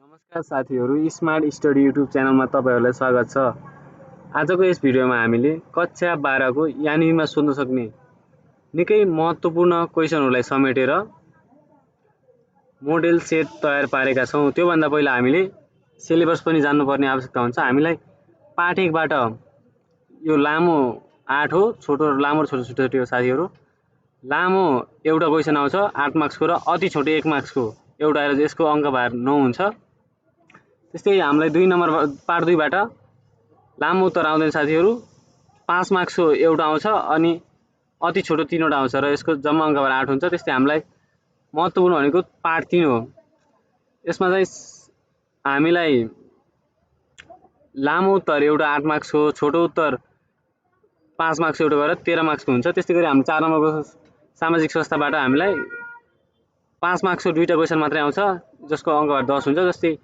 नमस्कार साथीहरू, smart study YouTube च्यानलमा तपाईँहरूलाई स्वागत छ। आजको यस भिडियोमा हामीले कक्षा 12 को यानीमा सोध्न सक्ने निकै महत्त्वपूर्ण क्वेशनहरूलाई समेटेर मोडेल सेट तयार पारेका छौँ। त्योभन्दा पहिला हामीले सिलेबस पनि जान्नुपर्ने आवश्यकता हुन्छ। हामीलाई पाठ 1 बाट यो लामो 8 हो, छोटो लामो र छोटो छोटो साथीहरू। लामो एउटा क्वेशन आउँछ 8 मार्क्सको र अति छोटो 1 मार्क्सको एउटा आएर यसको अङ्कभार 9 हुन्छ। त्यस्तै हामीलाई 2 नम्बर पार्ट 2 बाट लामो उत्तर आउँदैन साथीहरू, 5 मार्क्सको एउटा आउँछ अनि अति छोटो 3 वटा आउँछ र यसको जम्मा अङ्कभार 8 हुन्छ। त्यस्तै हामीलाई महत्त्वपूर्ण भनेको पार्ट 3 हो। यसमा चाहिँ हामीलाई लामो उत्तर एउटा 8 मार्क्सको, छोटो उत्तर 5 मार्क्सको एउटा गरेर 13 मार्क्सको हुन्छ। त्यस्तै गरी हामी 4 नम्बरको सामाजिक संस्थाबाट हामीलाई 5 मार्क्सको दुईटा क्वेशन मात्रै आउँछ जसको अङ्कभार 10 हुन्छ। जस्तै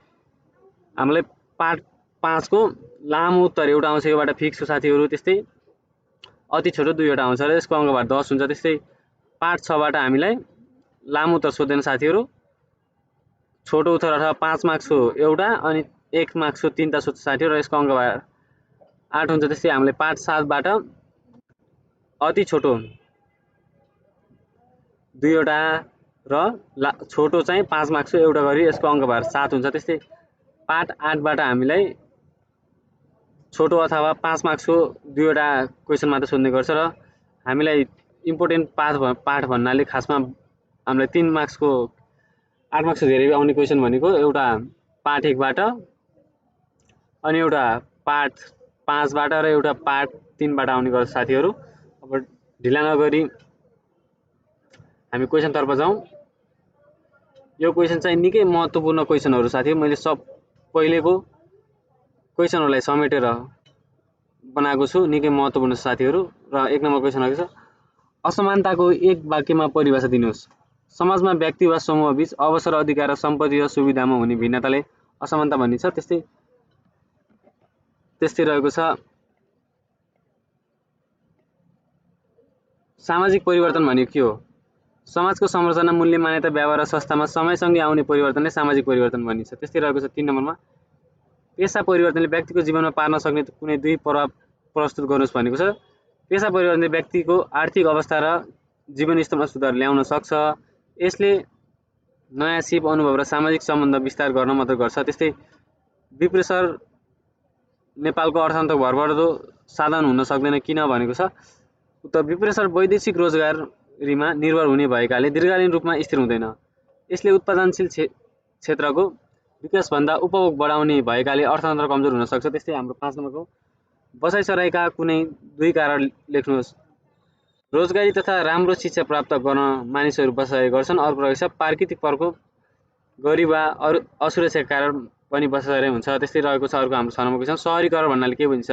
हामीलाई पार्ट 5 को लामो उत्तर एउटा आउँछ, योबाट फिक्स हो साथीहरू। त्यस्तै अति छोटो 2 वटा आउँछ र यसको अङ्कभार 10 हुन्छ। त्यस्तै पार्ट 6 बाट हामीलाई लामो उत्तर सोध्दैन साथीहरू, छोटो उत्तर अथवा 5 मार्क्सको एउटा अनि 1 मार्क्सको 3टा सोध्छ साथीहरू र यसको अङ्कभार 8 हुन्छ। त्यस्तै हामीले पार्ट 7 बाट अति छोटो 2 वटा र छोटो चाहिँ 5 मार्क्सको एउटा गरी यसको अङ्कभार 7 हुन्छ। त्यस्तै पार्ट 8 बाट हामीलाई छोटो अथवा 5 मार्क्सको 2 वटा क्वेशन मात्र सोध्ने गर्छ र हामीलाई इम्पोर्टेन्ट पाठ भन्नाले खासमा हामीलाई 3 मार्क्सको 8 मार्क्सको धेरै आउने क्वेशन भनेको एउटा पार्ट 1 बाट अनि एउटा पार्ट 5 बाट र एउटा पार्ट 3 बाट आउने गर्छ साथीहरू। अब ढिला नगरी हामी क्वेशन तर्फ जाउँ। यो क्वेशन चाहिँ निकै महत्त्वपूर्ण क्वेशनहरू साथीहरू, मैले सब पहिलेको क्वेशनहरूलाई समेटेर बनाएको छु, निकै महत्त्वपूर्ण साथीहरू। र 1 नम्बर क्वेशन आएको छ, असमानताको एक वाक्यमा परिभाषा दिनुहोस्। समाजमा व्यक्ति वा समूह बीच अवसर, अधिकार र सम्पत्ति र सुविधामा हुने भिन्नताले असमानता भनिन्छ। त्यस्तै रहेको छ, सामाजिक परिवर्तन भनेको के हो? समाजको संरचना, मूल्य, मान्यता, व्यवहार र संस्थामा समयसँगै आउने परिवर्तनले सामाजिक परिवर्तन भनिन्छ। त्यस्तै रहेको छ 3 नम्बरमा, पेशा परिवर्तनले व्यक्तिको जीवनमा पार्न सक्ने कुनै 2 प्रभाव प्रस्तुत गर्नुहोस् भनेको छ। पेशा परिवर्तनले व्यक्तिको आर्थिक अवस्था र जीवनस्तरमा सुधार ल्याउन सक्छ। यसले नयाँ सिप, अनुभव र सामाजिक सम्बन्ध विस्तार गर्न मद्दत गर्छ। त्यस्तै विप्रेसर नेपालको अर्थतन्त्रको भरपर्दो साधन हुन सक्दैन, किन भनेको छ। उक्त विप्रेसर वैदेशिक रोजगारीमा निर्भर हुने भएकाले दीर्घकालीन रूपमा स्थिर हुँदैन। यसले उत्पादनशील क्षेत्रको विकासभन्दा उपभोग बढाउने भएकाले अर्थतन्त्र कमजोर हुन सक्छ। त्यस्तै हाम्रो 5 नम्बरको, बसाइसराईका कुनै 2 कारण लेख्नुहोस्। रोजगारी तथा राम्रो शिक्षा प्राप्त गर्न मानिसहरू बसाइ गर्छन्। अर्को रहेको छ, प्राकृतिक प्रकोप, गरीब वा असुरक्षाका कारण पनि बसाइसराई हुन्छ। त्यस्तै रहेको छ अर्को हाम्रो 6 नम्बरको क्वेशन, सहरीकरण भन्नाले के बुझिन्छ?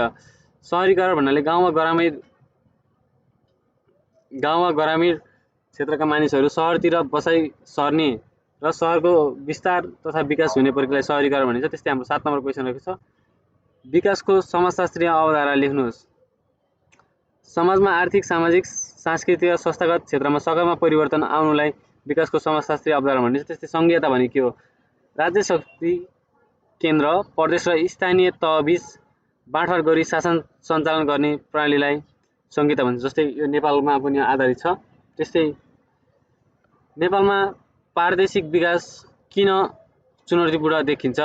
सहरीकरण भन्नाले गाउँ वा ग्रामीण क्षेत्रका मानिसहरू सहरतिर बसाइ सर्ने र सहरको विस्तार तथा विकास हुने प्रक्रियालाई सहरीकरण भनिन्छ। त्यस्तै हाम्रो 7 नम्बर क्वेशन रहेको छ, विकासको समाजशास्त्रीय अवधारणा लेख्नुहोस्। समाजमा आर्थिक, सामाजिक, सांस्कृतिक र संस्थागत क्षेत्रमा सकारात्मक परिवर्तन आउनुलाई विकासको समाजशास्त्रीय अवधारणा भनिन्छ। त्यस्तै संघीयता भनेको के हो? राज्य शक्ति केन्द्र, प्रदेश र स्थानीय तहबीच बाँडफाँड गरी शासन सञ्चालन गर्ने प्रणालीलाई संघीयता भन्छ। जस्तै यो नेपालमा पनि आधारित छ। त्यस्तै नेपालमा प्रादेशिक विकास किन चुनौतीपूर्ण देखिन्छ?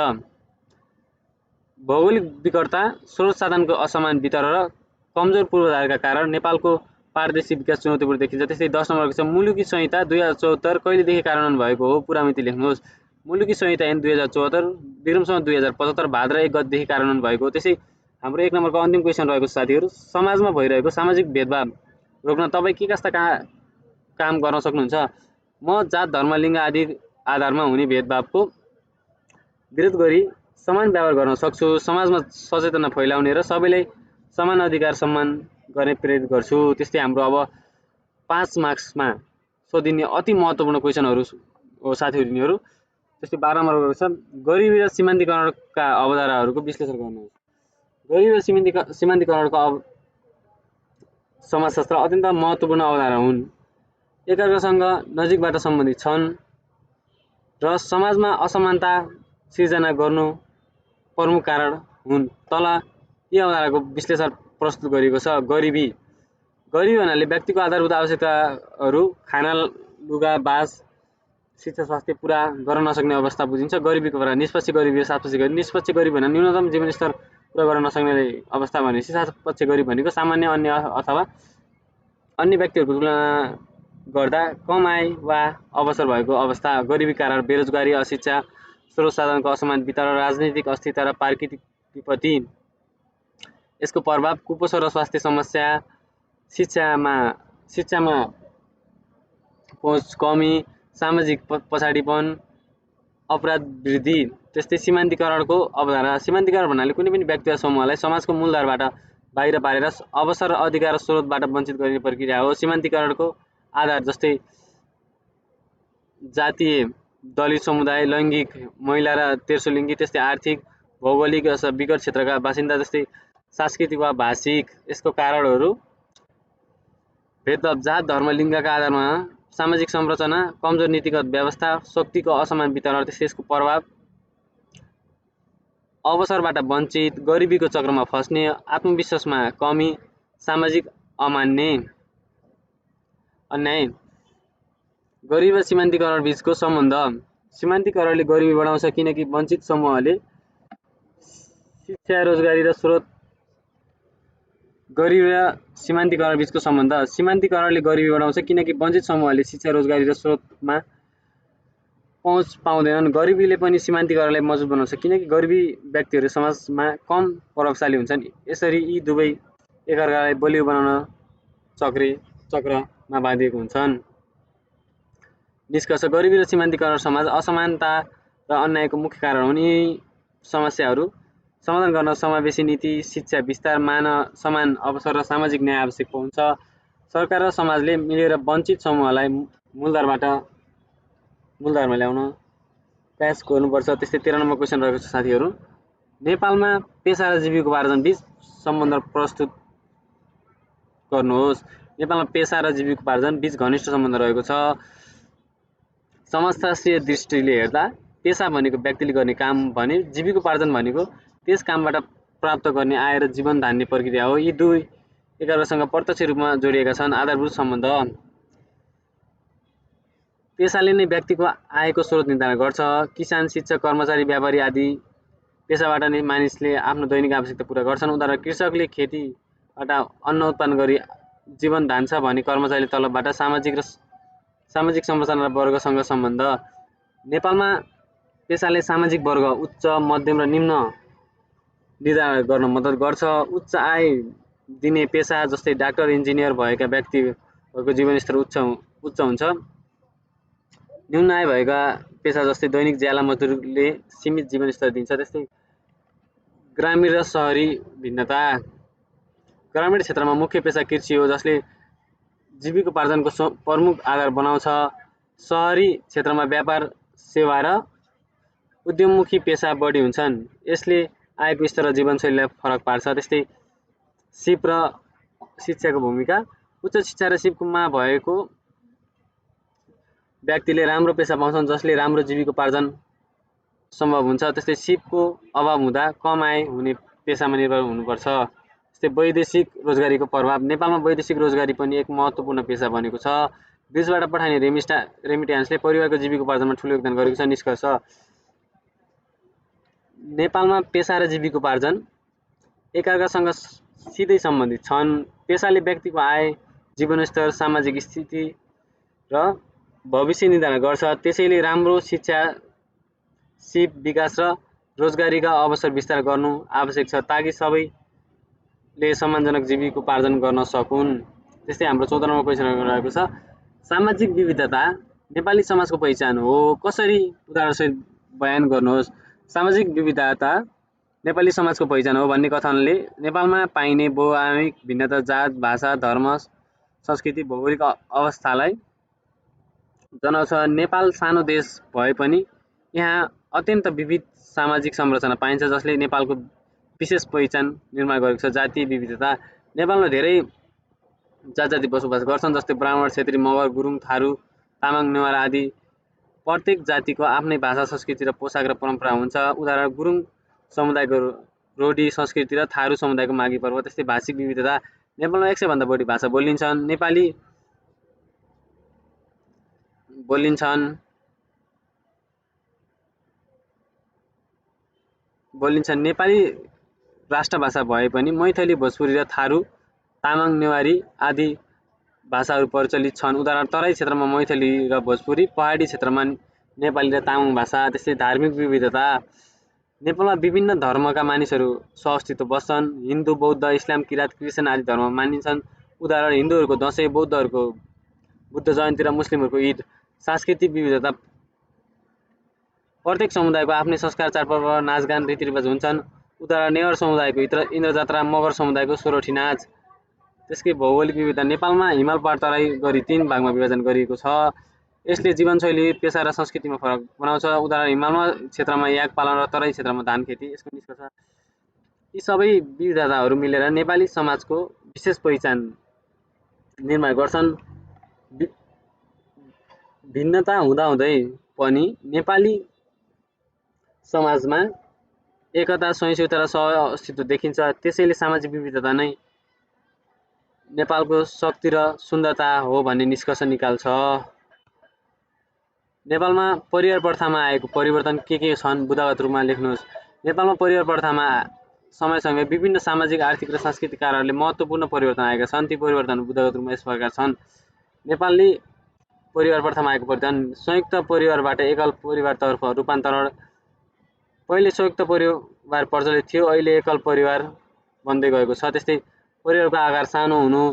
भौगोलिक विकटता, स्रोत साधनको असमान वितरण र कमजोर पूर्वाधारका कारण नेपालको प्रादेशिक विकास चुनौतीपूर्ण देखिन्छ। त्यस्तै 10 नम्बरको छ, मुलुकी संहिता 2074 कहिलेदेखि कार्यान्वयन भएको हो? पुरा मिति लेख्नुहोस्। मुलुकी संहिता ऐन 2074 विक्रमसम्म 2075 भाद्र 1 गतेदेखि कार्यान्वयन भएको हो। त्यसै हाम्रो 1 नम्बरको अन्तिम क्वेशन रहेको छ साथीहरू, समाजमा भइरहेको सामाजिक भेदभाव रोक्न तपाईँ के कस्ता काम गर्न सक्नुहुन्छ? म जात, धर्म, लिङ्ग आदि आधारमा हुने भेदभावको विरोध गरी समान व्यवहार गर्न सक्छु। समाजमा सचेतना फैलाउने र सबैलाई समान अधिकार सम्मान गर्ने प्रेरित गर्छु। त्यस्तै हाम्रो अब 5 मार्क्समा सोधिने अति महत्त्वपूर्ण क्वेशनहरू हो साथीहरू यिनीहरू। त्यस्तै 12 नम्बरको छ, गरिबी र सीमान्तीकरणका अवधारणाहरूको विश्लेषण गर्नुहोस्। गरिबी र सीमान्तीकरणको समाजशास्त्र अत्यन्त महत्त्वपूर्ण अवधारणा हुन्। एकअर्कासँग नजिकबाट सम्बन्धित छन् र समाजमा असमानता सिर्जना गर्नु प्रमुख कारण हुन्। तल यी अवधारणाको विश्लेषण प्रस्तुत गरिएको छ। गरिबी भन्नाले व्यक्तिको आधारभूत आवश्यकताहरू खाना, लुगा, बास, शिक्षा, स्वास्थ्य पूरा गर्न नसक्ने अवस्था बुझिन्छ। गरिबीको प्रकार निष्पक्ष गरिबी र सापेक्ष गरिबी। निष्पक्ष गरिबी भन्दा न्यूनतम जीवनस्तर पूरा गर्न नसक्ने अवस्था भनेपछि सापेक्ष गरिबी भनेको सामान्य अन्य अथवा अन्य व्यक्तिहरूको तुलना गर्दा कम आय वा अवसर भएको अवस्था। गरिबी कारण बेरोजगारी, अशिक्षा, स्रोत साधनको असमान वितरण, राजनीतिक अस्थिरता र प्राकृतिक विपत्ति। यसको प्रभाव कुपोषण र स्वास्थ्य समस्या, शिक्षामा पहुँच कमी, सामाजिक पछाडिपन, अपराध वृद्धि। त्यस्तै सीमान्तीकरणको अवधारणा। सीमान्तीकरण भन्नाले कुनै पनि व्यक्ति वा समूहलाई समाजको मूलधारबाट बाहिर पारेर अवसर, अधिकार र स्रोतबाट वञ्चित गरिने प्रक्रिया हो। सीमान्तीकरणको आधार जस्तै जातीय, दलित समुदाय, लैङ्गिक, महिला र तेर्सो लिङ्गी, त्यस्तै आर्थिक, भौगोलिक विकट क्षेत्रका बासिन्दा, जस्तै सांस्कृतिक वा भाषिक। यसको कारणहरू भेदभाव, जात, धर्म, लिङ्गका आधारमा सामाजिक संरचना, कमजोर नीतिगत व्यवस्था, शक्तिको असमान वितरण। त्यस्तै यसको प्रभाव अवसरबाट वञ्चित, गरिबीको चक्रमा फस्ने, आत्मविश्वासमा कमी, सामाजिक अन्याय। गरिबी र सीमान्तीकरण बीचको सम्बन्ध। सीमान्तीकरणले गरिबी बढाउँछ किनकि वञ्चित समूहले शिक्षा, रोजगारी र स्रोत। गरिबी र सीमान्तीकरण बीचको सम्बन्ध। सीमान्तीकरणले गरिबी बढाउँछ किनकि वञ्चित समूहले शिक्षा, रोजगारी र स्रोतमा पहुँच पाउँदैनन्। गरिबीले पनि सीमान्तीकरणलाई मजबुत बनाउँछ किनकि गरिबी व्यक्तिहरू समाजमा कम प्रभावशाली हुन्छन्। यसरी यी दुवै एकअर्कालाई बलियो बनाउन चक्रमा बाँधिएको हुन्छन्। निष्कर्ष। गरिबी र सीमान्तीकरण समाज असमानता र अन्यायको मुख्य कारण हुन्। यी समस्याहरू समाधान गर्न समावेशी नीति, शिक्षा विस्तार, समान अवसर र सामाजिक न्याय आवश्यक हुन्छ। सरकार र समाजले मिलेर वञ्चित समूहलाई मूलधारमा ल्याउन प्रयास गर्नुपर्छ। त्यस्तै 13 नम्बर क्वेसन रहेको छ साथीहरू। नेपालमा पेसा र जीविकोपार्जन बीच सम्बन्ध प्रस्तुत गर्नुहोस्। नेपालमा पेसा र जीविकोपार्जन बीच घनिष्ठ सम्बन्ध रहेको छ। समाजशास्त्रीय दृष्टिले हेर्दा पेसा भनेको व्यक्तिले गर्ने काम भने जीविकोपार्जन भनेको त्यस कामबाट प्राप्त गर्ने आय र जीवन धान्ने प्रक्रिया हो। यी दुई एकअर्कासँग प्रत्यक्ष रूपमा जोडिएका छन्। आधारभूत सम्बन्ध। पेसाले नै व्यक्तिको आयको स्रोत निर्धारण गर्छ। किसान, शिक्षक, कर्मचारी, व्यापारी आदि पेसाबाट नै मानिसले आफ्नो दैनिक आवश्यकता पूरा गर्छन्। उदाहरण कृषकले खेतीबाट अन्न उत्पादन गरी जीवन धान्छ भने कर्मचारीले तलबबाट। सामाजिक संरचना र वर्गसँग सम्बन्ध। नेपालमा पेसाले सामाजिक वर्ग उच्च, मध्यम र निम्न निर्धारण गर्न मद्दत गर्छ। उच्च आय दिने पेसा जस्तै डाक्टर, इन्जिनियर भएका व्यक्तिहरूको जीवनस्तर उच्च हुन्छ। निम्न आय भएका पेसा जस्तै दैनिक ज्याला मजदुरले सीमित जीवनस्तर दिन्छ। त्यस्तै ग्रामीण र सहरी भिन्नता। ग्रामीण क्षेत्रमा मुख्य पेसा कृषि हो जसले जीविकोपार्जनको प्रमुख आधार बनाउँछ। सहरी क्षेत्रमा व्यापार, सेवा र उद्यममुखी पेसा बढी हुन्छन्। यसले आयको स्तर र जीवनशैलीलाई फरक पार्छ। त्यस्तै सिप र शिक्षाको भूमिका। उच्च शिक्षा र सिपमा भएको व्यक्तिले राम्रो पेसा पाउँछन् जसले राम्रो जीविकोपार्जन सम्भव हुन्छ। त्यस्तै सिपको अभाव हुँदा कम आय हुने पेसामा निर्भर हुनुपर्छ। त्यस्तै वैदेशिक रोजगारीको प्रभाव। नेपालमा वैदेशिक रोजगारी पनि एक महत्त्वपूर्ण पेसा बनेको छ। विदेशबाट पठाइने रेमिट्यान्सले परिवारको जीविकोपार्जनमा ठुलो योगदान गरेको छ। निष्कर्ष। नेपालमा पेसा र जीविकोपार्जन एकअर्कासँग सिधै सम्बन्धित छन्। पेसाले व्यक्तिको आय, जीवनस्तर, सामाजिक स्थिति र भविष्य निर्धारण गर्छ। त्यसैले राम्रो शिक्षा, सिप विकास र रोजगारीका अवसर विस्तार गर्नु आवश्यक छ ताकि सबैले सम्मानजनक जीविकोपार्जन गर्न सकुन्। त्यस्तै हाम्रो 14 नम्बर क्वेसन रहेको छ। सामाजिक विविधता नेपाली समाजको पहिचान हो। कसरी? उदाहरणसहित बयान गर्नुहोस्। सामाजिक विविधता नेपाली समाजको पहिचान हो भन्ने कथनले नेपालमा पाइने बहुआयामिक भिन्नता, जात, भाषा, धर्म, संस्कृति, भौगोलिक अवस्थालाई जनाउँछ। नेपाल सानो देश भए पनि यहाँ अत्यन्त विविध सामाजिक संरचना पाइन्छ जसले नेपालको विशेष पहिचान निर्माण गरेको छ। जातीय विविधता। नेपालमा धेरै जात जाति बसोबास गर्छन् जस्तै ब्राह्मण, क्षेत्री, मगर, गुरुङ, थारू, तामाङ, नेवार आदि प्रत्येक जातिको आफ्नै भाषा, संस्कृति र पोसाक र परम्परा हुन्छ। उदाहरण गुरुङ समुदायको रोडी संस्कृति र थारू समुदायको माघी पर्व। त्यस्तै भाषिक विविधता नेपालमा 100 भन्दा बढी भाषा बोलिन्छन्। नेपाली नेपाली राष्ट्रभाषा भए पनि मैथिली, भोजपुरी र थारू, तामाङ, नेवारी आदि भाषाहरू प्रचलित छन्। उदाहरण तराई क्षेत्रमा मैथिली र भोजपुरी, पहाडी क्षेत्रमा नेपाली र तामाङ भाषा। त्यस्तै धार्मिक विविधता नेपालमा विभिन्न धर्मका मानिसहरू सहअस्तित्व बस्छन्। हिन्दू, बौद्ध, इस्लाम, किराँत, क्रिस्चियन आदि धर्म मानिन्छन्। उदाहरण हिन्दूहरूको दसैँ, बौद्धहरूको बुद्ध जयन्ती र मुस्लिमहरूको ईद। सांस्कृतिक विविधता प्रत्येक समुदायको आफ्नै संस्कार, चाडपर्व, नाचगान, रीतिरिवाज हुन्छन्। उदाहरण नेवार समुदायको इन्द्र जात्रा, मगर समुदायको सोरठी नाच। त्यसकै भौगोलिक विविधता नेपालमा हिमाल पहाड तराई गरी 3 भागमा विभाजन गरिएको छ। यसले जीवनशैली, पेशा र संस्कृतिमा फरक बनाउँछ। उदाहरण हिमालमा क्षेत्रमा याक पालन र तराई क्षेत्रमा धान खेती। यसको निष्कर्ष यी सबै विविधताहरू मिलेर नेपाली समाजको विशेष पहिचान निर्माण गर्छन्। भिन्नता हुँदाहुँदै पनि नेपाली समाजमा एकता, सहिष्णुता र सहअस्तित्व देखिन्छ। त्यसैले सामाजिक विविधता नै नेपालको शक्ति र सुन्दरता हो भन्ने निष्कर्ष निकाल्छ। नेपालमा परिवार प्रथामा आएको परिवर्तन के छन् बुदागत रूपमा लेख्नुहोस्। नेपालमा परिवार प्रथामा समयसँगै विभिन्न सामाजिक, आर्थिक र सांस्कृतिक कारकहरूले महत्त्वपूर्ण परिवर्तन आएका छन्। ती परिवर्तन बुदागत रूपमा यस प्रकार छन्। नेपालले परिवार प्रथामा आएको परिवर्तन: संयुक्त परिवारबाट एकल परिवारतर्फ रूपान्तरण। पहिले संयुक्त परिवार प्रचलित थियो, अहिले एकल परिवार बन्दै गएको छ। त्यस्तै परिवारको आकार सानो हुनु,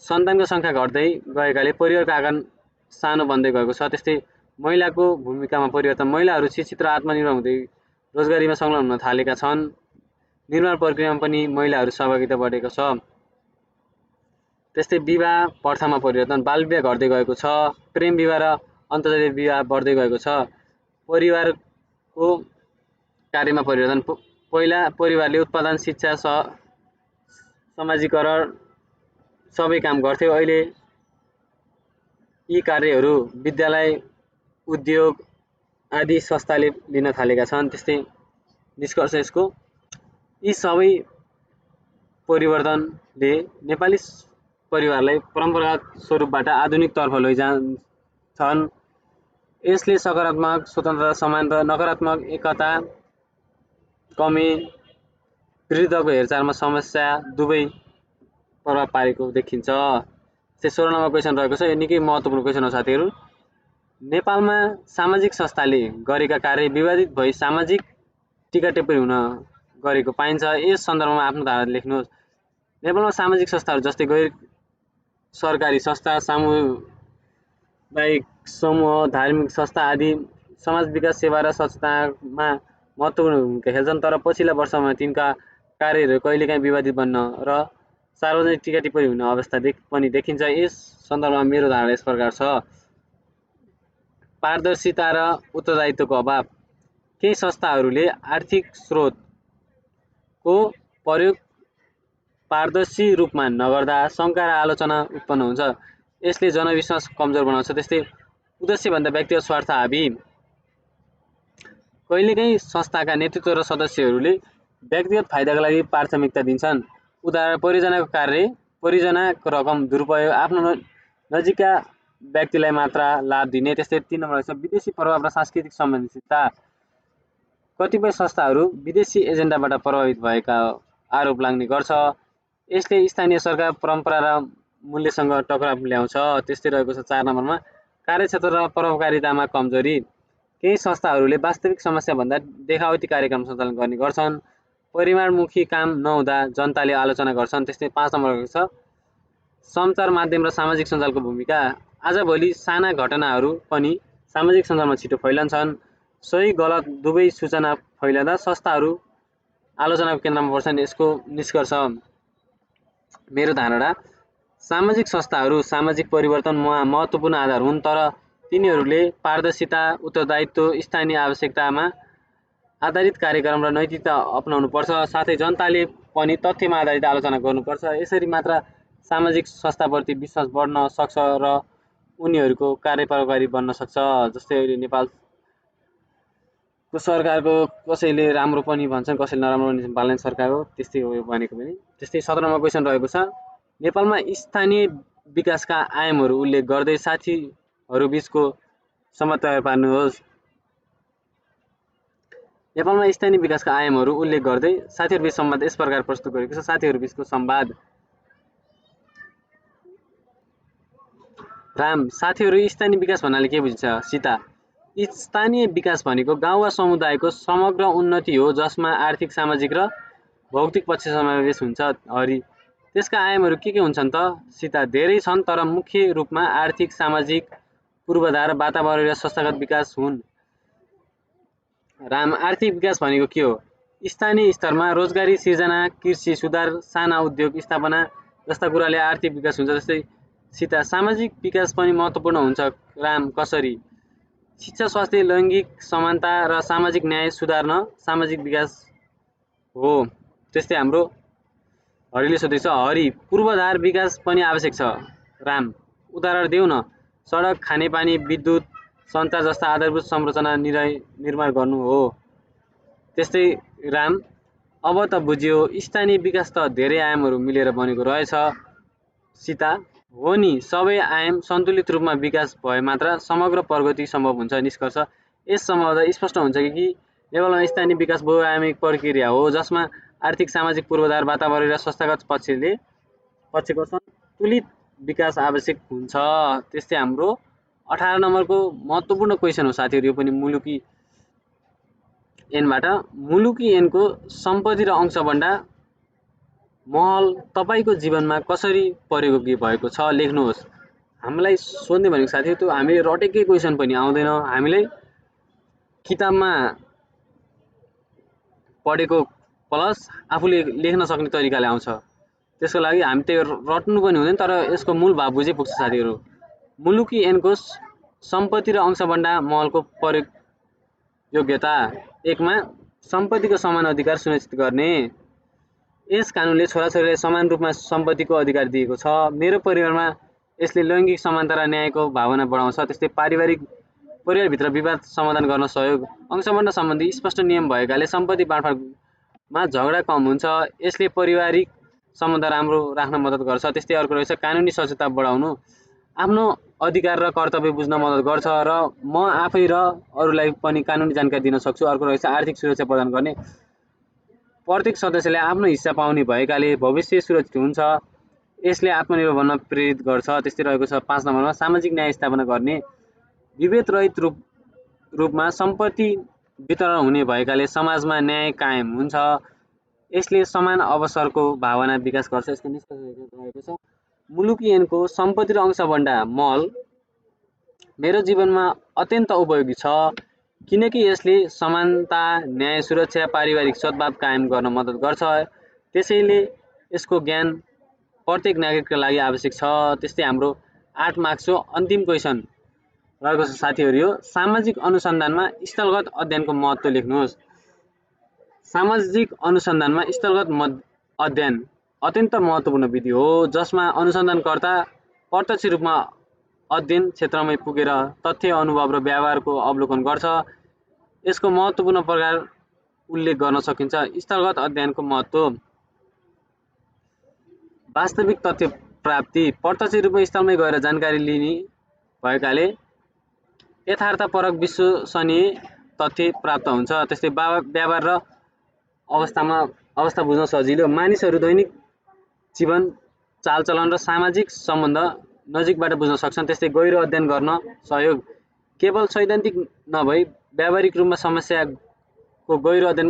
सन्तानको सङ्ख्या घट्दै गएकाले परिवारको आकार सानो बन्दै गएको छ। त्यस्तै महिलाको भूमिकामा परिवर्तन: महिलाहरू शिक्षित र आत्मनिर्भर हुँदै रोजगारीमा संलग्न हुन थालेका छन्। निर्माण प्रक्रियामा पनि महिलाहरू सहभागिता बढेको छ। त्यस्तै विवाह प्रथामा परिवर्तन: बालविवाह घट्दै गएको छ। प्रेम विवाह र अन्तर्जातीय विवाह बढ्दै गएको छ। परिवारको कार्यमा परिवर्तन: पहिला परिवारले उत्पादन, शिक्षा, समाजीकरण सबै काम गर्थ्यो। अहिले यी कार्यहरू विद्यालय, उद्योग आदि संस्थाले लिन थालेका छन्। त्यस्तै निष्कर्ष यसको यी सबै परिवर्तनले नेपाली परिवारलाई परम्परागत स्वरूपबाट आधुनिक तर्फ लैजान्छन्। यसले सकारात्मक स्वतन्त्रता, समानता, नकारात्मक एकता, कमी, वृद्धको हेरचाहमा समस्या दुवै प्रभाव पारेको देखिन्छ। 16 नम्बर क्वेसन रहेको छ। यो निकै महत्त्वपूर्ण क्वेसन हो साथीहरू। नेपालमा सामाजिक संस्थाले गरेका कार्य विवादित भई सामाजिक टीका टिप्पणी हुन गरेको पाइन्छ। यस सन्दर्भमा आफ्नो धारणा लेख्नुहोस्। नेपालमा सामाजिक संस्थाहरू जस्तै गैर सरकारी संस्था, सामुदायिक समूह, धार्मिक संस्था आदि समाज विकास, सेवा र सचेतनामा महत्त्वपूर्ण भूमिका खेल्छन्। तर पछिल्ला वर्षमा तिनका कार्यहरू कहिलेकाहीँ विवादित बन्न र सार्वजनिक टीका टिप्पणी हुने अवस्था पनि देखिन्छ। यस सन्दर्भमा मेरो धारणा यस प्रकार छ। पारदर्शिता र उत्तरदायित्वको अभाव: केही संस्थाहरूले आर्थिक स्रोतको प्रयोग पारदर्शी रूपमा नगर्दा शङ्का र आलोचना उत्पन्न हुन्छ। यसले जनविश्वास कमजोर बनाउँछ। त्यस्तै उद्देश्यभन्दा व्यक्तिगत स्वार्थ हाबी: कहिलेकाहीँ संस्थाका नेतृत्व र सदस्यहरूले व्यक्तिगत फाइदाका लागि प्राथमिकता दिन्छन्। उदाहरण परियोजनाको कार्य, परियोजनाको रकम दुरुपयोग, आफ्नो नजिकका व्यक्तिलाई मात्र लाभ दिने। त्यस्तै 3 नम्बर छ विदेशी प्रभाव र सांस्कृतिक संवेदनशीलता: कतिपय संस्थाहरू विदेशी एजेन्डाबाट प्रभावित भएका आरोप लाग्ने गर्छ। यसले स्थानीय सरकार, परम्परा र मूल्यसँग टकराव ल्याउँछ। त्यस्तै रहेको छ 4 नम्बरमा कार्यक्षेत्र र प्रभावकारितामा कमजोरी: केही संस्थाहरूले वास्तविक समस्याभन्दा देखावटी कार्यक्रम सञ्चालन गर्ने गर्छन्। परिमाणमुखी काम नहुँदा जनताले आलोचना गर्छन्। त्यस्तै 5 नम्बर छ सञ्चार माध्यम र सामाजिक सञ्जालको भूमिका: आजभोलि साना घटनाहरू पनि सामाजिक सञ्जालमा छिटो फैलन्छन्। सही गलत दुवै सूचना फैलँदा संस्थाहरू आलोचनाको केन्द्रमा पर्छन्। यसको निष्कर्ष मेरो धारणा सामाजिक संस्थाहरू सामाजिक परिवर्तनमा महत्त्वपूर्ण आधार हुन्, तर तिनीहरूले पारदर्शिता, उत्तरदायित्व, स्थानीय आवश्यकतामा आधारित कार्यक्रम र नैतिकता अपनाउनुपर्छ। साथै जनताले पनि तथ्यमा आधारित आलोचना गर्नुपर्छ। यसरी मात्र सामाजिक संस्थाप्रति विश्वास बढ्न सक्छ र उनीहरूको कार्यप्रभारी बन्न सक्छ। जस्तै अहिले नेपालको सरकारको कसैले राम्रो पनि भन्छन्, कसैले नराम्रो पनि बालन सरकारको, त्यस्तै हो यो भनेको पनि। त्यस्तै 17 मा क्वेसन रहेको छ, नेपालमा स्थानीय विकासका आयामहरू उल्लेख गर्दै साथीहरू बीचको संवाद तयार पार्नुहोस्। नेपालमा स्थानीय विकासका आयामहरू उल्लेख गर्दै साथीहरू बीच संवाद यस प्रकार प्रस्तुत गरेको छ। साथीहरू बीचको संवाद। राम, साथीहरू स्थानीय विकास भन्नाले के बुझिन्छ? सीता, स्थानीय विकास भनेको गाउँ वा समुदायको समग्र उन्नति हो जसमा आर्थिक, सामाजिक र भौतिक पक्ष समावेश हुन्छ। हरि, त्यसका आयामहरू के हुन्छन् त? सीता, धेरै छन् तर मुख्य रूपमा आर्थिक, सामाजिक, पूर्वाधार, वातावरण र संस्थागत विकास हुन्। राम, आर्थिक विकास भनेको के हो? स्थानीय स्तरमा रोजगारी सिर्जना, कृषि सुधार, साना उद्योग स्थापना जस्ता कुराले आर्थिक विकास हुन्छ। जस्तै सीता, सामाजिक विकास पनि महत्त्वपूर्ण हुन्छ। राम, कसरी? शिक्षा, स्वास्थ्य, लैङ्गिक समानता र सामाजिक न्याय सुधार्न सामाजिक विकास हो। त्यस्तै हाम्रो हरिले सोधेको छ, हरि, पूर्वाधार विकास पनि आवश्यक छ। राम, उदाहरण देऊ न? सडक, खानेपानी, विद्युत, सञ्चार जस्ता आधारभूत संरचना निर्माण गर्नु हो। त्यस्तै राम, अब त बुझियो, स्थानीय विकास त धेरै आयामहरू मिलेर बनेको रहेछ। सीता, हो नि, सबै आयाम सन्तुलित रूपमा विकास भए मात्र समग्र प्रगति सम्भव हुन्छ। निष्कर्ष, यस सम्बन्धबाट स्पष्ट हुन्छ कि नेपालमा स्थानीय विकास बहुआयामिक प्रक्रिया हो जसमा आर्थिक, सामाजिक, पूर्वाधार, वातावरण र संस्थागत पक्षको सन्तुलित विकास आवश्यक हुन्छ। त्यस्तै हाम्रो 18 नम्बरको महत्त्वपूर्ण क्वेसन हो साथीहरू, यो पनि मुलुकी एनबाट। मुलुकी एनको सम्पत्ति र अंशबन्डा महल तपाईको जीवनमा कसरी प्रयोगी भएको छ लेख्नुहोस्। हामीलाई सोध्ने भनेको साथीहरू त्यो हामीले रटेकै क्वेसन पनि आउँदैन, हामीलाई किताबमा पढेको प्लस आफूले लेख्न सक्ने तरिकाले आउँछ। त्यसको लागि हामी त्यो रट्नु पनि हुँदैन, तर यसको मूल भाव बुझे पुग्छ साथीहरू। मुलुकी एनको सम्पत्ति र अंशबन्डा महलको प्रयोग योग्यता। 1 मा सम्पत्तिको समान अधिकार सुनिश्चित गर्ने। यस कानुनले छोराछोरीलाई समान रूपमा सम्पत्तिको अधिकार दिएको छ। मेरो परिवारमा यसले लैङ्गिक समानता र न्यायको भावना बढाउँछ। त्यस्तै परिवारभित्र विवाद समाधान गर्न सहयोग। अंशबन्डा सम्बन्धी स्पष्ट नियम भएकाले सम्पत्ति बाँडफाँडमा झगडा कम हुन्छ। यसले पारिवारिक सम्बन्ध राम्रो राख्न मद्दत गर्छ। त्यस्तै अर्को रहेछ, कानुनी सचेतता बढाउनु। आफ्नो अधिकार र कर्तव्य बुझ्न मद्दत गर्छ र म आफै र अरूलाई पनि कानुनी जानकारी दिन सक्छु। अर्को रहेछ, आर्थिक सुरक्षा प्रदान गर्ने। प्रत्येक सदस्यले आफ्नो हिस्सा पाउने भएकाले भविष्य सुरक्षित हुन्छ। यसले आत्मनिर्भर बन्न प्रेरित गर्छ। त्यस्तै रहेको छ 5 नम्बरमा, सामाजिक न्याय स्थापना गर्ने। विभेद रहित रूपमा सम्पत्ति वितरण हुने भएकाले समाजमा न्याय कायम हुन्छ। यसले समान अवसरको भावना विकास गर्छ। यसको निष्कर्ष रहेको छ, मुलुकी ऐनको सम्पत्ति र अंशबन्डा महल मेरो जीवनमा अत्यन्त उपयोगी छ किनकि यसले समानता, न्याय, सुरक्षा, पारिवारिक सद्भाव कायम गर्न मद्दत गर्छ। त्यसैले यसको ज्ञान प्रत्येक नागरिकका लागि आवश्यक छ। त्यस्तै हाम्रो 8 मार्क्सको अन्तिम क्वेसन रहेको छ साथीहरू, यो सामाजिक अनुसन्धानमा स्थलगत अध्ययनको महत्त्व लेख्नुहोस्। सामाजिक अनुसन्धानमा स्थलगत अध्ययन अत्यन्त महत्त्वपूर्ण विधि हो जसमा अनुसन्धानकर्ता प्रत्यक्ष रूपमा अध्ययन क्षेत्रमै पुगेर तथ्य, अनुभव र व्यवहारको अवलोकन गर्छ। यसको महत्त्वपूर्ण प्रकार उल्लेख गर्न सकिन्छ। स्थलगत अध्ययनको महत्त्व, वास्तविक तथ्य प्राप्ति, प्रत्यक्ष रूपमा स्थलमै गएर जानकारी लिने भएकाले यथार्थपरक विश्वसनीय तथ्य प्राप्त हुन्छ। त्यस्तै व्यवहार र अवस्था बुझ्न सजिलो, मानिसहरू दैनिक जीवन, चालचलन र सामाजिक सम्बन्ध नजिकबाट बुझ्न सक्छन्। त्यस्तै गहिरो अध्ययन गर्न सहयोग, केवल सैद्धान्तिक नभई व्यावहारिक रूपमा समस्याको गहिरो अध्ययन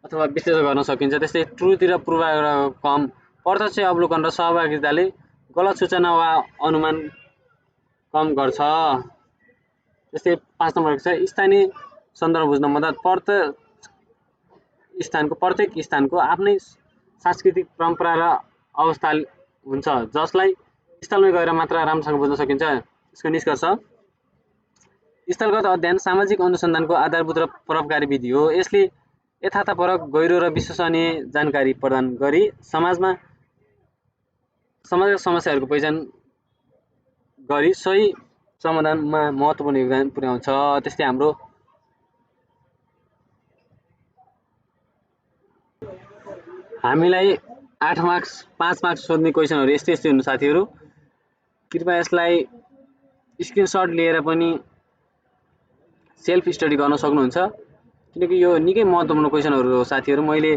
अथवा विश्लेषण गर्न सकिन्छ। त्यस्तै त्रुटि र पूर्वाग्रह कम, प्रत्यक्ष अवलोकन र सहभागिताले गलत सूचना वा अनुमान कम गर्छ। त्यस्तै 5 नम्बरको छ, स्थानीय सन्दर्भ बुझ्न मद्दत। प्रत्येक स्थानको आफ्नै सांस्कृतिक परम्परा र अवस्था हुन्छ जसलाई स्थलमै गएर मात्र राम्रोसँग बुझ्न सकिन्छ। यसको निष्कर्ष, स्थलगत अध्ययन सामाजिक अनुसन्धानको आधारभूत र प्रभावकारी विधि हो। यसले यथार्थपरक, गहिरो र विश्वसनीय जानकारी प्रदान गरी समाजका समस्याहरूको पहिचान गरी सही समाधानमा महत्त्वपूर्ण योगदान पुर्याउँछ। त्यस्तै हाम्रो हामीलाई 8 मार्क्स 5 मार्क्स सोध्ने क्वेसनहरू यस्तै यस्तै हुनु साथीहरू। कृपया यसलाई स्क्रिनसट लिएर पनि सेल्फ स्टडी गर्न सक्नुहुन्छ, किनकि यो निकै महत्त्वपूर्ण क्वेसनहरू हो साथीहरू। मैले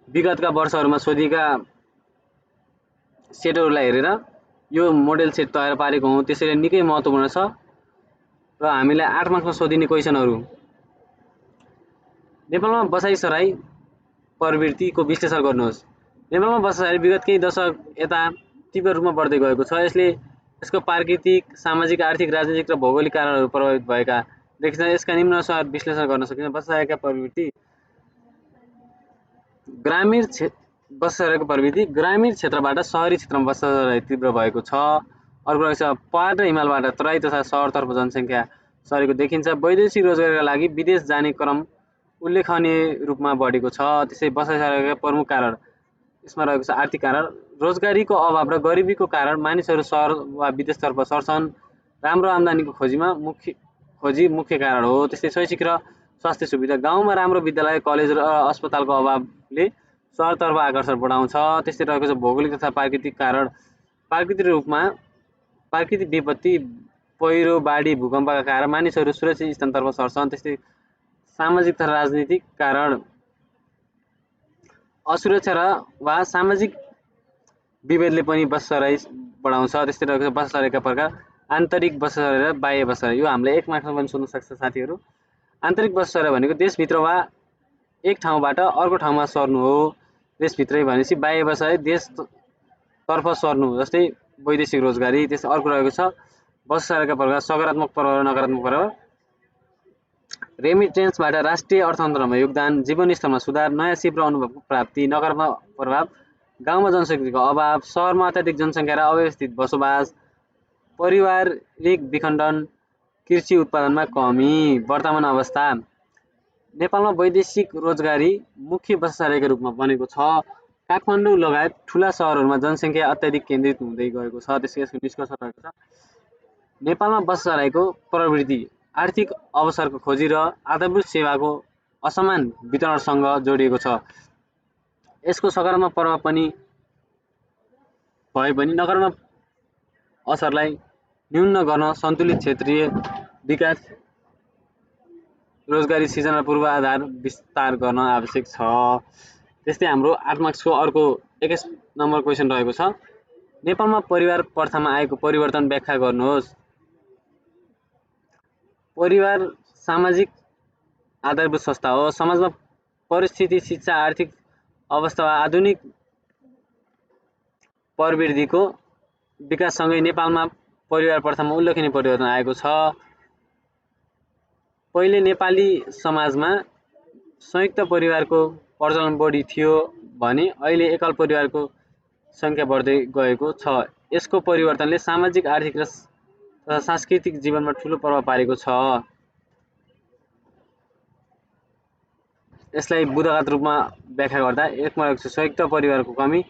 विगतका वर्षहरूमा सोधिएका सेटहरूलाई हेरेर यो मोडेल सेट तयार पारेको हुँ, त्यसैले निकै महत्त्वपूर्ण छ। र हामीलाई 8 मार्क्समा सोधिने क्वेसनहरू नेपालमा बसाइसराई प्रवृत्तिको विश्लेषण गर्नुहोस्। नेपालमा बसाइसराई विगत केही दशक यता तीव्र रूपमा बढ्दै गएको छ। यसको प्राकृतिक, सामाजिक, आर्थिक, राजनीतिक र भौगोलिक कारणहरू प्रभावित भएका देखिन्छ। यसका निम्नानुसार विश्लेषण गर्न सकिन्छ। बसाइसराईका प्रवृत्ति ग्रामीण क्षेत्रबाट सहरी क्षेत्रमा बसाइसराई तीव्र भएको छ। अर्को रहेछ पहाड र हिमालबाट तराई तथा सहरतर्फ जनसङ्ख्या सरेको देखिन्छ। वैदेशिक रोजगारीका लागि विदेश जाने क्रम उल्लेखनीय रूपमा बढेको छ। त्यसै बसाइसराईका प्रमुख कारण यसमा रहेको छ आर्थिक कारण, रोजगारीको अभाव र गरिबीको कारण मानिसहरू सहर वा विदेशतर्फ सर्छन्। राम्रो आम्दानीको खोजी मुख्य कारण हो। त्यस्तै शैक्षिक र स्वास्थ्य सुविधा, गाउँमा राम्रो विद्यालय, कलेज र अस्पतालको अभावले सहरतर्फ आकर्षण बढाउँछ। त्यस्तै रहेको छ भौगोलिक तथा प्राकृतिक कारण, प्राकृतिक विपत्ति, पहिरो, बाढी, भूकम्पका कारण मानिसहरू सुरक्षित स्थानतर्फ सर्छन्। त्यस्तै सामाजिक तथा राजनीतिक कारण, असुरक्षा वा सामाजिक विभेदले पनि बसाइसराई बढाउँछ। त्यस्तै रहेको छ बसाइसराईका प्रकार, आन्तरिक बसाइसराई र बाह्य बसाइसराई। यो हामीले 1 मार्क्समा पनि सोध्न सक्छ साथीहरू। आन्तरिक बसाइसराई भनेको देशभित्र वा एक ठाउँबाट अर्को ठाउँमा सर्नु हो। देशभित्रै भनेपछि बाह्य बसाइसराई देशतर्फ सर्नु, जस्तै वैदेशिक रोजगारी। त्यस्तै अर्को रहेको छ बसाइसराईका प्रकार, सकारात्मक प्रभाव र नकारात्मक प्रभाव। रेमिटेन्सबाट राष्ट्रिय अर्थतन्त्रमा योगदान, जीवनस्तरमा सुधार, नयाँ सिप र अनुभवको प्राप्ति। नकारात्मक प्रभाव गाउँमा जनशक्तिको अभाव, सहरमा अत्याधिक जनसङ्ख्या र अव्यवस्थित बसोबास, पारिवारिक विखण्डन, कृषि उत्पादनमा कमी। वर्तमान अवस्था नेपालमा वैदेशिक रोजगारी मुख्य बसाइसराईका रूपमा बनेको छ। काठमाडौँ लगायत ठुला सहरहरूमा जनसङ्ख्या अत्याधिक केन्द्रित हुँदै गएको छ। त्यसको निष्कर्ष रहेको छ नेपालमा बसाइसराईको प्रवृत्ति आर्थिक अवसरको खोजी र आधारभूत सेवाको असमान वितरणसँग जोडिएको छ। यसको सकारात्मक प्रभाव पनि भए पनि नकारात्मक असरलाई न्यून गर्न सन्तुलित क्षेत्रीय विकास, रोजगारी सृजना र पूर्वाधार विस्तार गर्न आवश्यक छ। त्यस्तै हाम्रो 8 मार्क्सको अर्को 21 नम्बर क्वेसन रहेको छ नेपालमा परिवार प्रथामा आएको परिवर्तन व्याख्या गर्नुहोस्। परिवार सामाजिक आधारभूत संस्था हो। समाजमा परिस्थिति, शिक्षा, आर्थिक अवस्था वा आधुनिक प्रवृत्तिको विकाससँगै नेपालमा परिवार प्रथामा उल्लेखनीय परिवर्तन आएको छ। पहिले नेपाली समाजमा संयुक्त परिवारको प्रचलन बढी थियो भने अहिले एकल परिवारको सङ्ख्या बढ्दै गएको छ। यसको परिवर्तनले सामाजिक, आर्थिक र सांस्कृतिक जीवनमा ठुलो प्रभाव पारेको छ। यसलाई बुँदागत रूपमा व्याख्या गर्दा एकमा रहेको छ संयुक्त परिवारको कमी।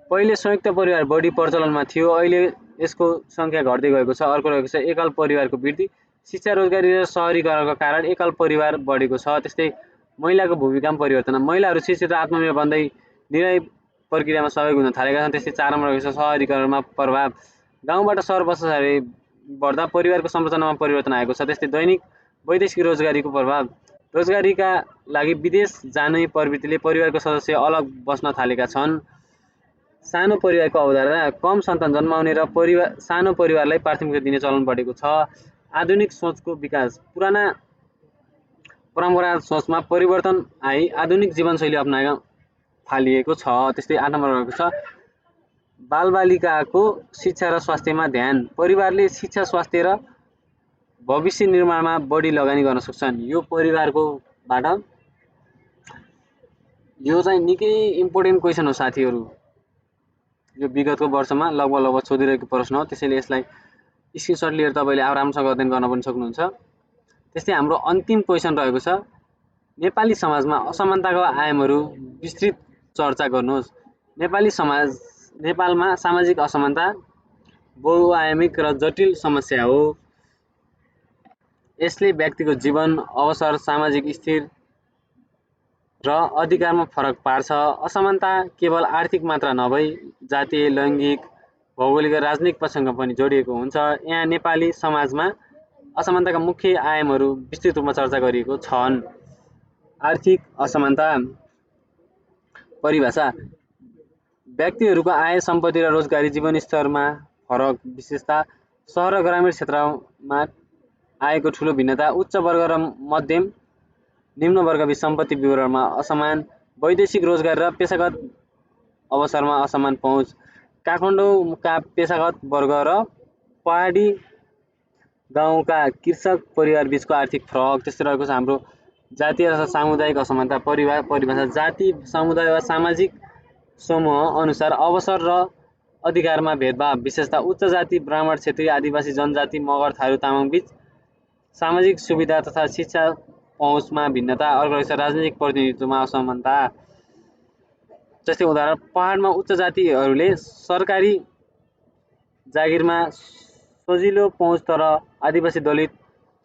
पहिले संयुक्त परिवार बढी प्रचलनमा थियो, अहिले यसको सङ्ख्या घट्दै गएको छ। अर्को रहेको छ एकल परिवारको वृद्धि, शिक्षा, रोजगारी र सहरीकरणको कारण एकल परिवार बढेको छ। त्यस्तै महिलाको भूमिकामा परिवर्तन, महिलाहरू शिक्षित र आत्मनिर्भर बन्दै निर्णय प्रक्रियामा सहयोग हुन थालेका छन्। त्यस्तै 4 नम्बर रहेको छ सहरीकरणमा प्रभाव, गाउँबाट सहर बसाइसराई बढ्दा परिवारको संरचनामा परिवर्तन आएको छ। त्यस्तै दैनिक वैदेशिक रोजगारीको प्रभाव, रोजगारीका लागि विदेश जाने प्रवृत्तिले परिवारको सदस्य अलग बस्न थालेका छन्। सानो परिवारको अवधारणा, कम सन्तान जन्माउने र सानो परिवारलाई प्राथमिकता दिने चलन बढेको छ। आधुनिक सोचको विकास, पुराना परम्परागत सोचमा परिवर्तन आई आधुनिक जीवनशैली अपनाउन थालिएको छ। त्यस्तै 8 नम्बर रहेको छ बालबालिकाको शिक्षा र स्वास्थ्यमा ध्यान, परिवारले शिक्षा, स्वास्थ्य र भविष्य निर्माणमा बढी लगानी गर्न सक्छन्। यो परिवारको बाट यो चाहिँ निकै इम्पोर्टेन्ट क्वेसन हो साथीहरू। यो विगतको वर्षमा लगभग सोधिरहेको प्रश्न हो। त्यसैले यसलाई स्क्रिनसट लिएर तपाईँले आरामसँग अध्ययन गर्न पनि सक्नुहुन्छ। त्यस्तै हाम्रो अन्तिम क्वेसन रहेको छ नेपाली समाजमा असमानताको आयामहरू विस्तृत चर्चा गर्नुहोस्। नेपालमा सामाजिक असमानता बहुआयामिक र जटिल समस्या हो। यसले व्यक्तिको जीवन, अवसर, सामाजिक स्थिर र अधिकारमा फरक पार्छ। असमानता केवल आर्थिक मात्र नभई जातीय, लैङ्गिक, भौगोलिक र राजनीतिक पक्षसँग पनि जोडिएको हुन्छ। यहाँ नेपाली समाजमा असमानताका मुख्य आयामहरू विस्तृत रूपमा चर्चा गरिएको छन्। आर्थिक असमानता परिभाषा: व्यक्तिहरूको आय, सम्पत्ति र रोजगारी जीवनस्तरमा फरक, विशेषता: सहर र ग्रामीण क्षेत्रमा आयको ठूलो भिन्नता, उच्च वर्ग र मध्यम निम्न वर्गबीच सम्पत्ति विवरणमा असमान, वैदेशिक रोजगार र पेशागत अवसरमा असमान पहुँच, काठमाडौँका पेशागत वर्ग र पहाडी गाउँका कृषक परिवारबीचको आर्थिक फरक। त्यस्तै रहेको छ हाम्रो जातीय तथा सामुदायिक असमानता परिभाषा: जाति, समुदाय वा सामाजिक समूह अनुसार अवसर र अधिकारमा भेदभाव, विशेषता: उच्च जाति, ब्राह्मण, क्षेत्रीय, आदिवासी जनजाति, मगर, थारू, तामाङ बीच सामाजिक सुविधा तथा शिक्षा पहुँचमा भिन्नता। अर्को रहेछ राजनीतिक प्रतिनिधित्वमा असमानता। जस्तै उदाहरण: पहाडमा उच्च जातिहरूले सरकारी जागिरमा सजिलो पहुँच तर आदिवासी दलित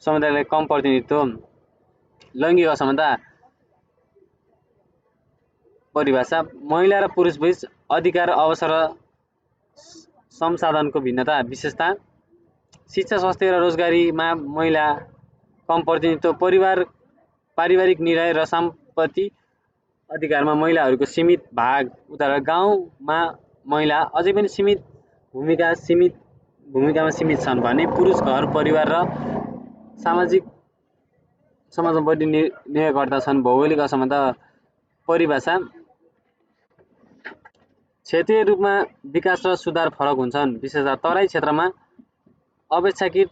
समुदायलाई कम प्रतिनिधित्व। लैङ्गिक असमानता परिभाषा: महिला र पुरुषबीच अधिकार, अवसर र संसाधनको भिन्नता, विशेषता: शिक्षा, स्वास्थ्य र रोजगारीमा महिला कम प्रतिनिधित्व, पारिवारिक निर्णय र सम्पत्ति अधिकारमा महिलाहरूको सीमित भाग। उदाहरण: गाउँमा महिला अझै पनि भूमिकामा सीमित छन् भने पुरुष घर, परिवार र समाजमा बढी निर्णयकर्ता छन्। भौगोलिक असमानता परिभाषा: क्षेत्रीय रूपमा विकास र सुधार फरक हुन्छन्, विशेषता: तराई क्षेत्रमा अपेक्षाकृत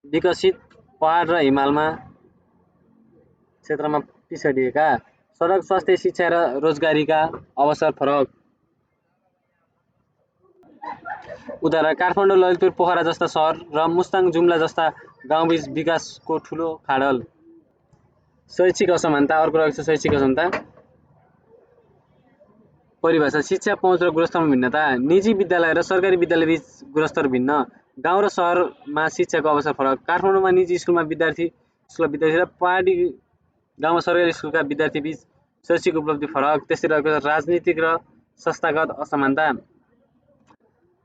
विकसित, पहाड र हिमालमा क्षेत्रमा पिछडिएका। सडक, स्वास्थ्य, शिक्षा र रोजगारीका अवसर फरक। उदाहरण: काठमाडौँ, ललितपुर, पोखरा जस्ता सहर र मुस्ताङ, जुम्ला जस्ता गाउँबीच विकासको ठूलो खाडल। शैक्षिक असमानता अर्को रहेको छ शैक्षिक असमानता परिभाषा: शिक्षा पहुँच र गुणस्तरमा भिन्नता, निजी विद्यालय र सरकारी विद्यालयबीच गुणस्तर भिन्न, गाउँ र सहरमा शिक्षाको अवसर फरक, काठमाडौँमा निजी स्कुलका विद्यार्थी र पहाडी गाउँमा सरकारी स्कुलका विद्यार्थीबीच शैक्षिक उपलब्धि फरक। त्यस्तै रहेको छ राजनीतिक र संस्थागत असमानता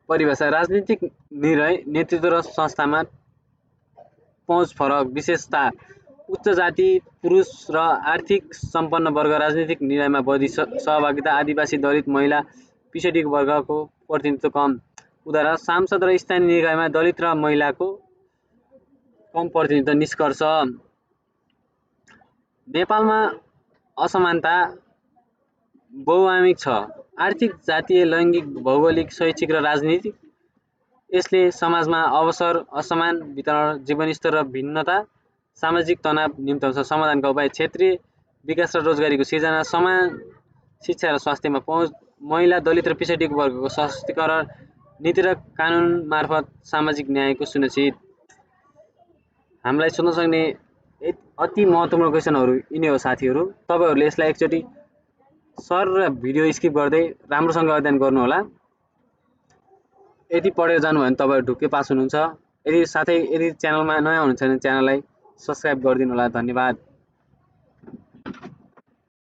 परिभाषा: राजनीतिक निर्णय, नेतृत्व र संस्थामा पहुँच फरक, विशेषता: उच्च जाति, पुरुष र आर्थिक सम्पन्न वर्ग राजनीतिक निर्णयमा बढी सहभागिता, आदिवासी, दलित, महिला, पिछडिएको वर्गको प्रतिनिधित्व कम। उदाहरण: सांसद र स्थानीय निकायमा दलित र महिलाको कम प्रतिनिधित्व। निष्कर्ष: नेपालमा असमानता बहुआयामिक छ: आर्थिक, जातीय, लैङ्गिक, भौगोलिक, शैक्षिक र राजनीतिक। यसले समाजमा अवसर, असमान वितरण, जीवनस्तर र भिन्नता, सामाजिक तनाव निम्त्याउँछ। समाधानका उपाय: क्षेत्रीय विकास र रोजगारीको सिर्जना, समान शिक्षा र स्वास्थ्यमा पहुँच, महिला, दलित र पिछडिएको वर्गको सशक्तिकरण, नीति र कानुन मार्फत सामाजिक न्यायको सुनिश्चित। हामीलाई सोध्न सक्ने अति महत्त्वपूर्ण क्वेसनहरू यिनै हो साथीहरू। तपाईहरूले यसलाई एकचोटि सर र भिडियो स्किप गर्दै राम्रोसँग अध्ययन गर्नुहोला। यदि पढेर जानुभयो भने तपाईहरू ढुक्कै पास हुनुहुन्छ। यदि च्यानलमा नयाँ हुनुहुन्छ भने च्यानललाई सब्स्क्राइब गरिदिनु होला। धन्यवाद।